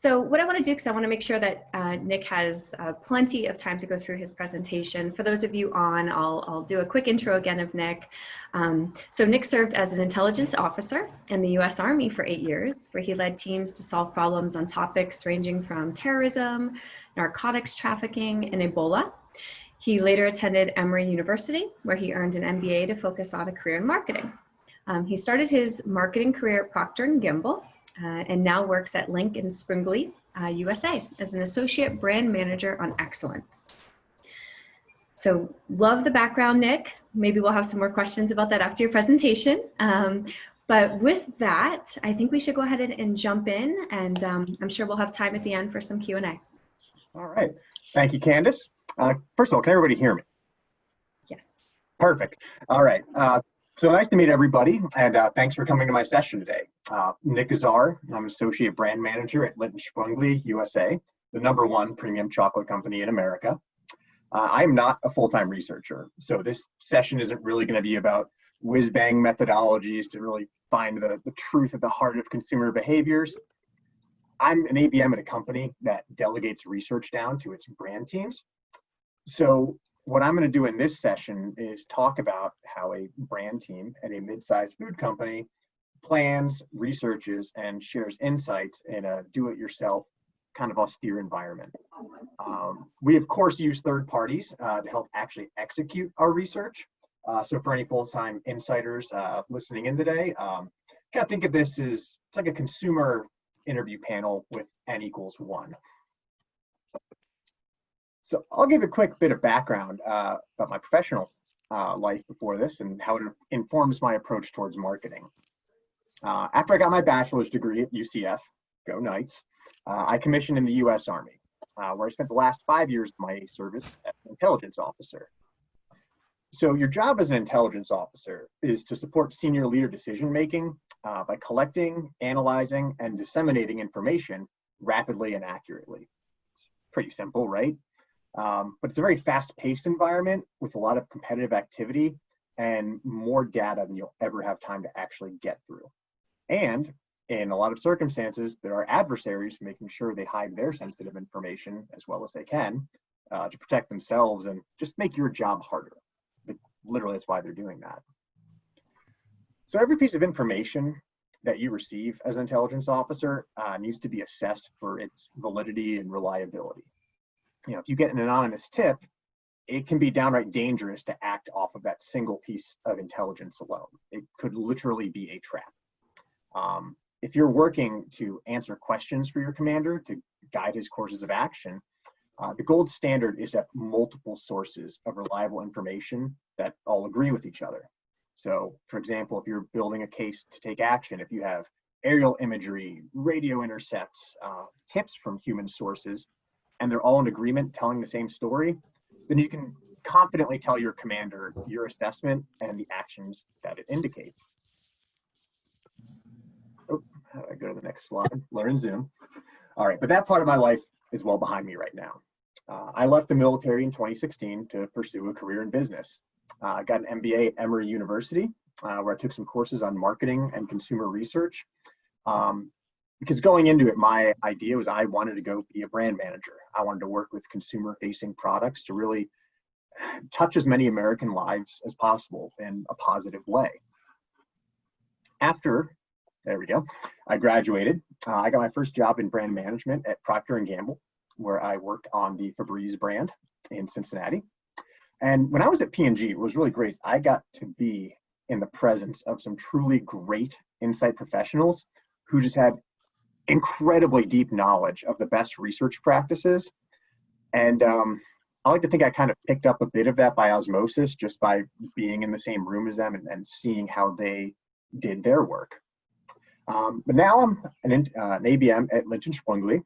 So what I want to do, because I want to make sure that Nick has plenty of time to go through his presentation. For those of you on, I'll do a quick intro again of Nick. So Nick served as an intelligence officer in the US Army for 8 years, where he led teams to solve problems on topics ranging from terrorism, narcotics trafficking, and Ebola. He later attended Emory University, where he earned an MBA to focus on a career in marketing. He started his marketing career at Procter & Gamble, and now works at Lindt in Springley, USA, as an associate brand manager on excellence. So love the background, Nick. Maybe we'll have some more questions about that after your presentation. But with that, I think we should go ahead and jump in, and I'm sure we'll have time at the end for some Q&A. All right. Thank you, Candace. First of all, can everybody hear me? Yes. Perfect. All right. So nice to meet everybody, and thanks for coming to my session today. Nick Gezzar, I'm an associate brand manager at Lindt & Sprüngli, USA, the #1 premium chocolate company in America. I'm not a full-time researcher, so this session isn't really going to be about whiz-bang methodologies to really find the truth at the heart of consumer behaviors. I'm an ABM at a company that delegates research down to its brand teams. So what I'm going to do in this session is talk about how a brand team at a mid-sized food company plans, researches, and shares insights in a do-it-yourself kind of austere environment. We, of course, use third parties to help actually execute our research. So for any full-time insiders listening in today, kind of think of this as it's like a consumer interview panel with N = 1. So I'll give a quick bit of background about my professional life before this and how it informs my approach towards marketing. After I got my bachelor's degree at UCF, go Knights, I commissioned in the US Army, where I spent the last 5 years of my service as an intelligence officer. So your job as an intelligence officer is to support senior leader decision-making by collecting, analyzing, and disseminating information rapidly and accurately. It's pretty simple, right? But it's a very fast-paced environment with a lot of competitive activity and more data than you'll ever have time to actually get through. And in a lot of circumstances, there are adversaries making sure they hide their sensitive information as well as they can to protect themselves and just make your job harder. Literally, that's why they're doing that. So every piece of information that you receive as an intelligence officer needs to be assessed for its validity and reliability. You know, if you get an anonymous tip, it can be downright dangerous to act off of that single piece of intelligence alone. It could literally be a trap. If you're working to answer questions for your commander to guide his courses of action, the gold standard is that multiple sources of reliable information that all agree with each other. So, for example, if you're building a case to take action, if you have aerial imagery, radio intercepts, tips from human sources, and they're all in agreement telling the same story, then you can confidently tell your commander your assessment and the actions that it indicates. Oh, how do I go to the next slide? Learn Zoom. All right, but that part of my life is well behind me right now. I left the military in 2016 to pursue a career in business. I got an MBA at Emory University, where I took some courses on marketing and consumer research. Because going into it, my idea was I wanted to go be a brand manager. I wanted to work with consumer-facing products to really touch as many American lives as possible in a positive way. After, there we go, I graduated. I got my first job in brand management at Procter & Gamble, where I worked on the Febreze brand in Cincinnati. And when I was at P&G, it was really great. I got to be in the presence of some truly great insight professionals who just had incredibly deep knowledge of the best research practices. And I like to think I kind of picked up a bit of that by osmosis just by being in the same room as them and seeing how they did their work. But now I'm an ABM at Lindt & Sprüngli.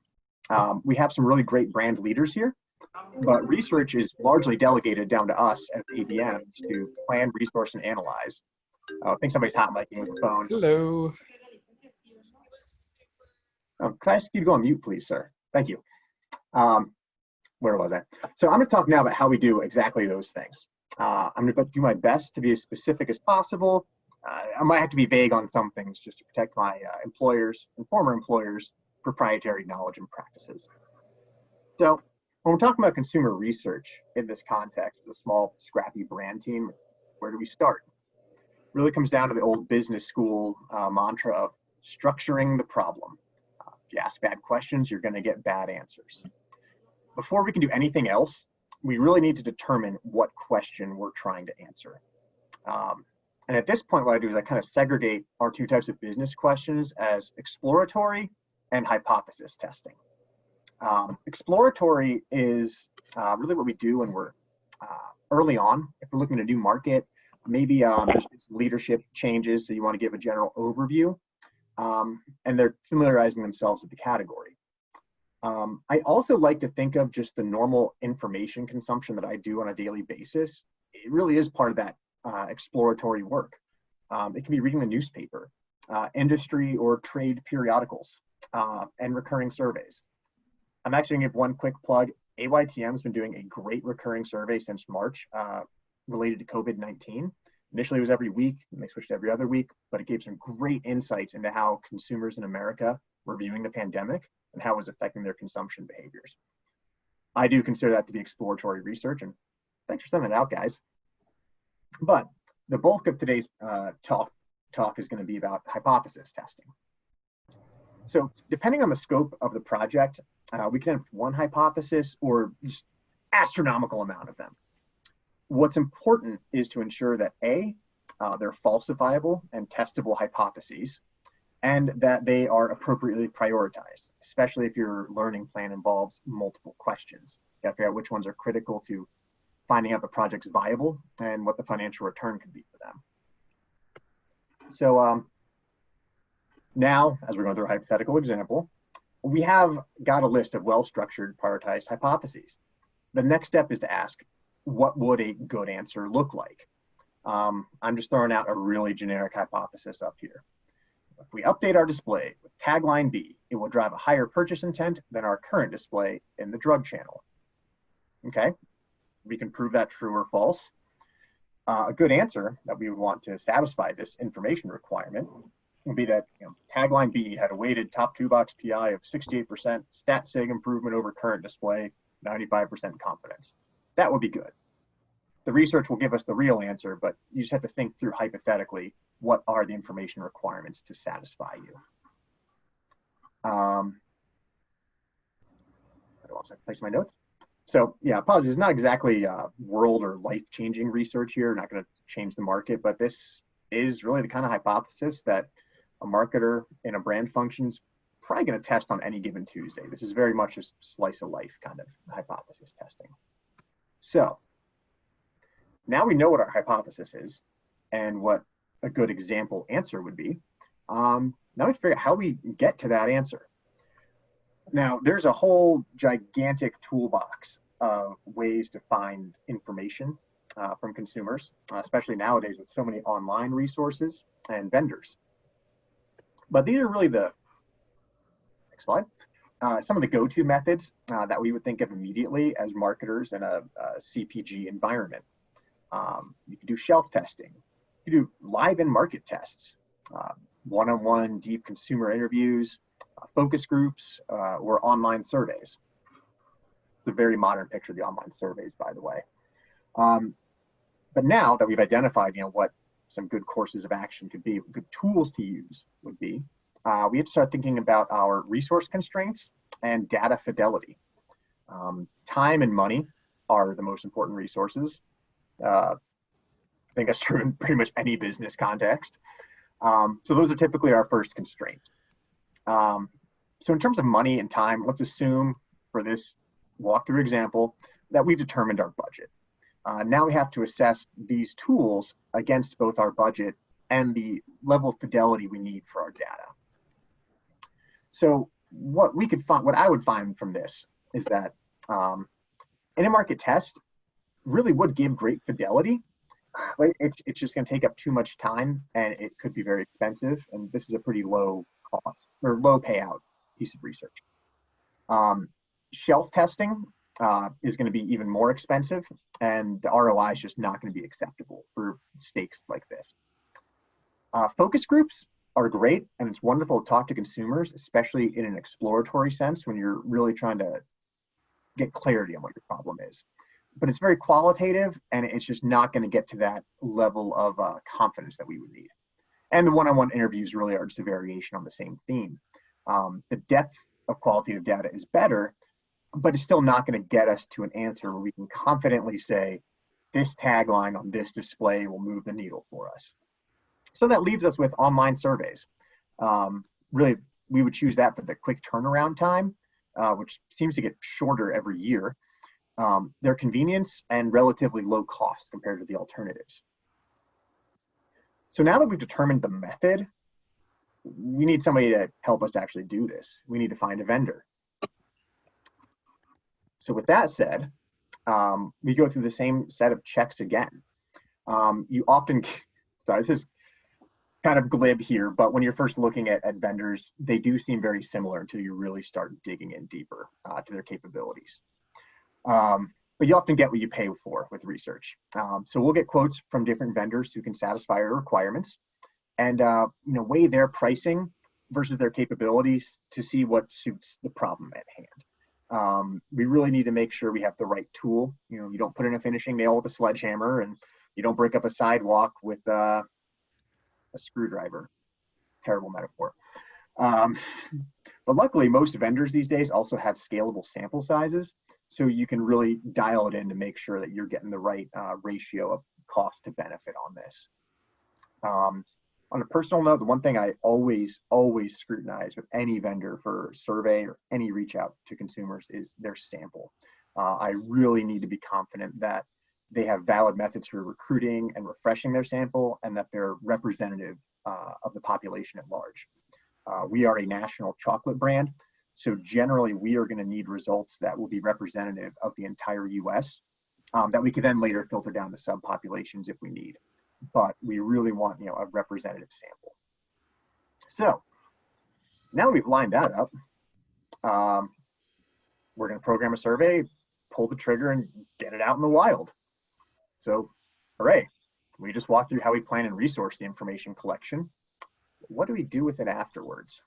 We have some really great brand leaders here, but research is largely delegated down to us as ABMs to plan, resource, and analyze. I think somebody's hot micing with the phone. Hello. Oh, can I ask you to go on mute, please, sir? Thank you. Where was I? So I'm going to talk now about how we do exactly those things. I'm going to do my best to be as specific as possible. I might have to be vague on some things just to protect my employers and former employers' proprietary knowledge and practices. So when we're talking about consumer research in this context, as a small, scrappy brand team, where do we start? Really comes down to the old business school mantra of structuring the problem. If you ask bad questions, you're going to get bad answers. Before we can do anything else, we really need to determine what question we're trying to answer. And at this point, what I do is I kind of segregate our two types of business questions as exploratory and hypothesis testing. Exploratory is really what we do when we're early on. If we're looking at a new market, maybe there's been some leadership changes, so you want to give a general overview, and they're familiarizing themselves with the category. I also like to think of just the normal information consumption that I do on a daily basis. It really is part of that exploratory work. It can be reading the newspaper, industry or trade periodicals, and recurring surveys. I'm actually going to give one quick plug. AYTM has been doing a great recurring survey since March related to COVID-19. Initially, it was every week, and they switched to every other week, but it gave some great insights into how consumers in America were viewing the pandemic and how it was affecting their consumption behaviors. I do consider that to be exploratory research, and thanks for sending it out, guys. But the bulk of today's talk is going to be about hypothesis testing. So depending on the scope of the project, we can have one hypothesis or just astronomical amount of them. What's important is to ensure that A, they're falsifiable and testable hypotheses, and that they are appropriately prioritized, especially if your learning plan involves multiple questions. You have to figure out which ones are critical to finding out the project's viable and what the financial return could be for them. So now, as we're going through a hypothetical example, we have got a list of well-structured, prioritized hypotheses. The next step is to ask, what would a good answer look like? I'm just throwing out a really generic hypothesis up here. If we update our display with tagline B, it will drive a higher purchase intent than our current display in the drug channel. Okay, we can prove that true or false. A good answer that we would want to satisfy this information requirement would be that tagline B had a weighted top two box PI of 68% stat sig improvement over current display, 95% confidence. That would be good. The research will give us the real answer, but you just have to think through hypothetically, what are the information requirements to satisfy you? I lost my place in my notes. So yeah, apologies, it's not exactly world or life-changing research here, not gonna change the market, but this is really the kind of hypothesis that a marketer in a brand function's probably gonna test on any given Tuesday. This is very much a slice of life kind of hypothesis testing. So now we know what our hypothesis is and what a good example answer would be. Now we have to figure out how we get to that answer. Now, there's a whole gigantic toolbox of ways to find information from consumers, especially nowadays with so many online resources and vendors. But these are really the, next slide, some of the go-to methods that we would think of immediately as marketers in a CPG environment. You can do shelf testing. You can do live in market tests, one-on-one deep consumer interviews, focus groups, or online surveys. It's a very modern picture of the online surveys, by the way. But now that we've identified, what some good courses of action could be, good tools to use would be, we have to start thinking about our resource constraints and data fidelity. Time and money are the most important resources. I think that's true in pretty much any business context. So those are typically our first constraints. So in terms of money and time, let's assume for this walkthrough example that we've determined our budget. Now we have to assess these tools against both our budget and the level of fidelity we need for our data. So what I would find from this is that in a market test really would give great fidelity, but it's just going to take up too much time and it could be very expensive. And this is a pretty low cost or low payout piece of research. Shelf testing is going to be even more expensive, and the ROI is just not going to be acceptable for stakes like this. Focus groups are great, and it's wonderful to talk to consumers, especially in an exploratory sense when you're really trying to get clarity on what your problem is. But it's very qualitative, and it's just not going to get to that level of confidence that we would need. And the one-on-one interviews really are just a variation on the same theme. The depth of qualitative data is better, but it's still not going to get us to an answer where we can confidently say, this tagline on this display will move the needle for us. So that leaves us with online surveys. Really, we would choose that for the quick turnaround time, which seems to get shorter every year. Their convenience and relatively low cost compared to the alternatives. So now that we've determined the method, we need somebody to help us to actually do this. We need to find a vendor. So with that said, we go through the same set of checks again. You often, sorry, this is kind of glib here, but when you're first looking at vendors, they do seem very similar until you really start digging in deeper to their capabilities. But you often get what you pay for with research. So we'll get quotes from different vendors who can satisfy our requirements and weigh their pricing versus their capabilities to see what suits the problem at hand. We really need to make sure we have the right tool. You don't put in a finishing nail with a sledgehammer, and you don't break up a sidewalk with a screwdriver. Terrible metaphor. But luckily, most vendors these days also have scalable sample sizes, so you can really dial it in to make sure that you're getting the right ratio of cost to benefit on this. On a personal note, the one thing I always scrutinize with any vendor for survey or any reach out to consumers is their sample. I really need to be confident that they have valid methods for recruiting and refreshing their sample, and that they're representative of the population at large. We are a national chocolate brand, so generally we are going to need results that will be representative of the entire US that we could then later filter down to subpopulations if we need. But we really want a representative sample. So now that we've lined that up, we're going to program a survey, pull the trigger, and get it out in the wild. So, hooray, we just walked through how we plan and resource the information collection. What do we do with it afterwards?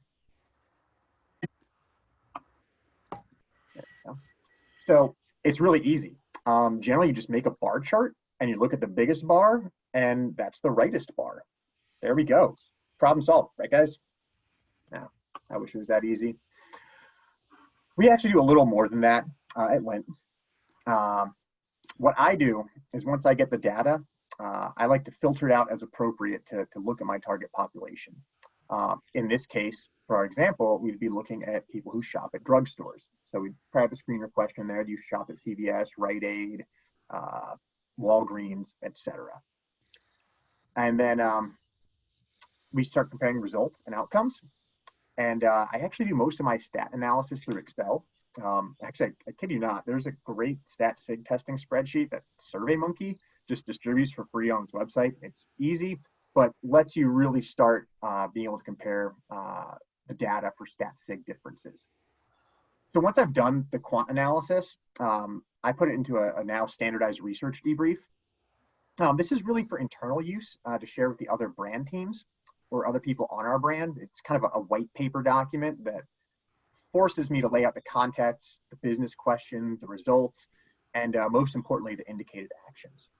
So it's really easy. Generally, you just make a bar chart and you look at the biggest bar, and that's the rightest bar. There we go. Problem solved, right, guys? Now, I wish it was that easy. We actually do a little more than that at Lindt. What I do is once I get the data, I like to filter it out as appropriate to look at my target population. In this case, for our example, we'd be looking at people who shop at drugstores. So we'd probably have a screener question there. Do you shop at CVS, Rite Aid, Walgreens, etc.? And then we start comparing results and outcomes. And I actually do most of my stat analysis through Excel. Actually, I kid you not, there's a great stat sig testing spreadsheet that SurveyMonkey just distributes for free on its website. It's easy, but lets you really start being able to compare the data for stat sig differences. So once I've done the quant analysis, I put it into a now standardized research debrief. This is really for internal use to share with the other brand teams or other people on our brand. It's kind of a white paper document that forces me to lay out the context, the business question, the results, and most importantly, the indicated actions.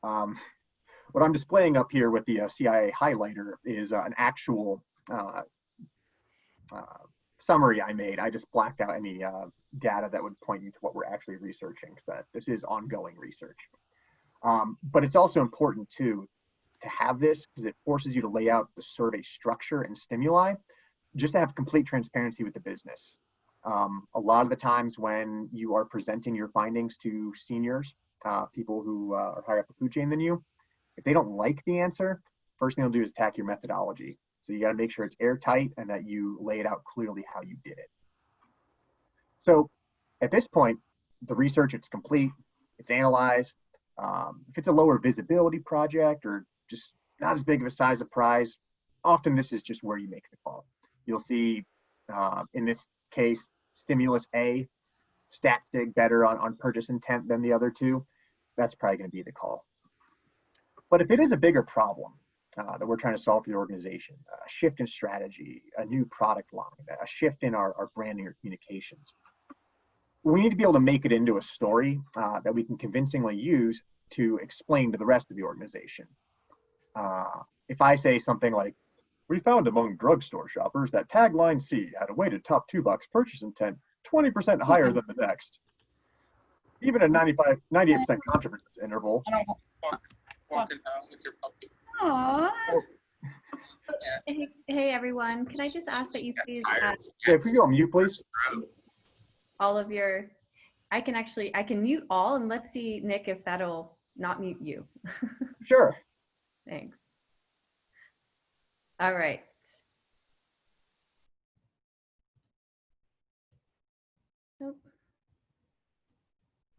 What I'm displaying up here with the CIA highlighter is an actual summary I made. I just blacked out any data that would point you to what we're actually researching, so that this is ongoing research. But it's also important too to have this because it forces you to lay out the survey structure and stimuli just to have complete transparency with the business. A lot of the times when you are presenting your findings to seniors, people who are higher up the food chain than you, if they don't like the answer, first thing they'll do is attack your methodology. So you got to make sure it's airtight and that you lay it out clearly how you did it. So at this point, the research, it's complete, it's analyzed. If it's a lower visibility project or just not as big of a size of prize, often this is just where you make the call. You'll see in this case, stimulus A, stat sig better on purchase intent than the other two. That's probably going to be the call. But if it is a bigger problem, that we're trying to solve for the organization, a shift in strategy, a new product line, a shift in our branding or communications. We need to be able to make it into a story that we can convincingly use to explain to the rest of the organization. If I say something like, we found among drugstore shoppers that tagline C had a weighted top $2 purchase intent 20% higher than the next. Even a 98% confidence interval. Walking down with your puppy. Aww. Hey everyone, can I just ask that you please Yeah, if you go on mute, please. all of your, I can mute all, and let's see, Nick, if that'll not mute you. Sure. Thanks. All right. Nope.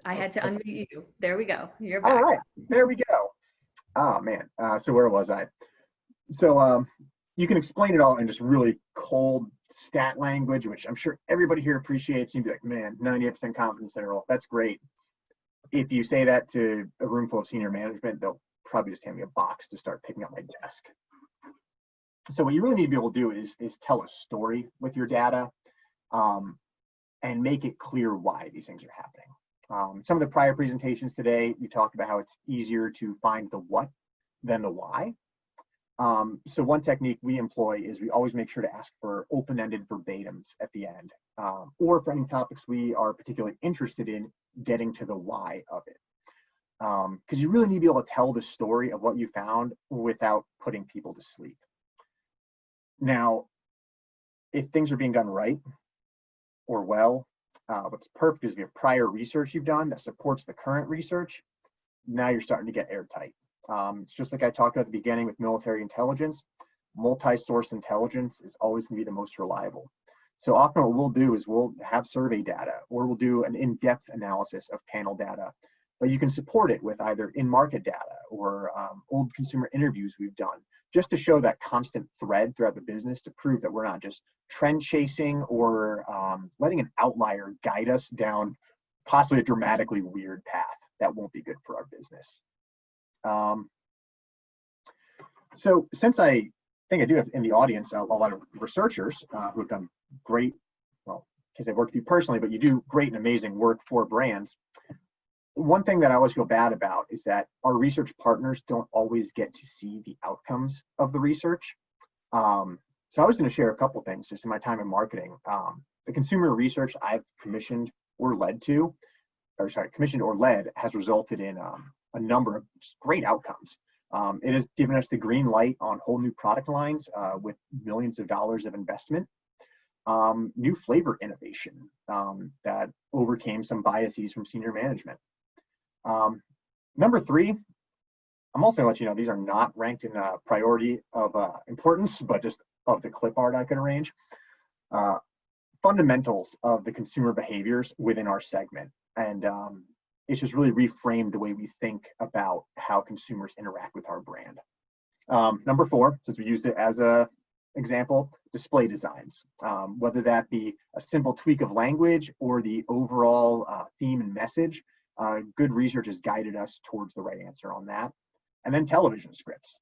I had to unmute you. There we go. You're back. All right, there we go. Oh man, so where was I? So you can explain it all in just really cold stat language, which I'm sure everybody here appreciates. You'd be like, man, 98% confidence interval, that's great. If you say that to a room full of senior management, they'll probably just hand me a box to start picking up my desk. So what you really need to be able to do is tell a story with your data and make it clear why these things are happening. Some of the prior presentations today, you talked about how it's easier to find the what than the why. So one technique we employ is we always make sure to ask for open-ended verbatims at the end, or for any topics we are particularly interested in, getting to the why of it. Because you really need to be able to tell the story of what you found without putting people to sleep. Now, if things are being done right or well, what's perfect is if you have prior research you've done that supports the current research, now you're starting to get airtight. It's just like I talked about at the beginning with military intelligence, multi-source intelligence is always going to be the most reliable. So often what we'll do is we'll have survey data, or we'll do an in-depth analysis of panel data, but you can support it with either in-market data or old consumer interviews we've done, just to show that constant thread throughout the business to prove that we're not just trend chasing or letting an outlier guide us down possibly a dramatically weird path that won't be good for our business. So since I think I do have in the audience a lot of researchers who have done great, well, because I've worked with you personally, but you do great and amazing work for brands. One thing that I always feel bad about is that our research partners don't always get to see the outcomes of the research. So I was going to share a couple things just in my time in marketing. The consumer research I've commissioned or led has resulted in a number of great outcomes. It has given us the green light on whole new product lines with millions of dollars of investment. New flavor innovation that overcame some biases from senior management. Number three, I'm also going to let you know these are not ranked in priority of importance, but just of the clip art I could arrange. Fundamentals of the consumer behaviors within our segment. And it's just really reframed the way we think about how consumers interact with our brand. Number four, since we used it as a example, display designs, whether that be a simple tweak of language or the overall theme and message, good research has guided us towards the right answer on that. And then television scripts.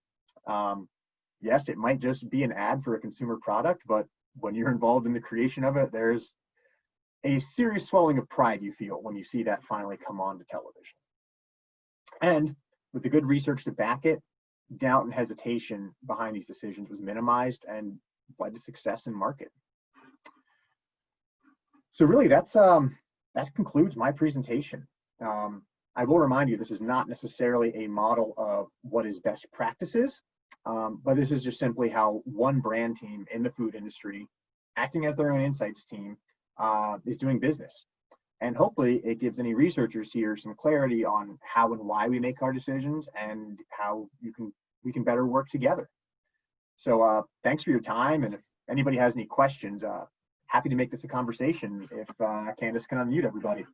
Yes, it might just be an ad for a consumer product, but when you're involved in the creation of it, there's a serious swelling of pride you feel when you see that finally come on to television. And with the good research to back it, doubt and hesitation behind these decisions was minimized and led to success in market. So really that concludes my presentation. I will remind you, this is not necessarily a model of what is best practices, but this is just simply how one brand team in the food industry, acting as their own insights team, is doing business. And hopefully it gives any researchers here some clarity on how and why we make our decisions and how we can better work together. So thanks for your time. And if anybody has any questions, happy to make this a conversation if Candace can unmute everybody.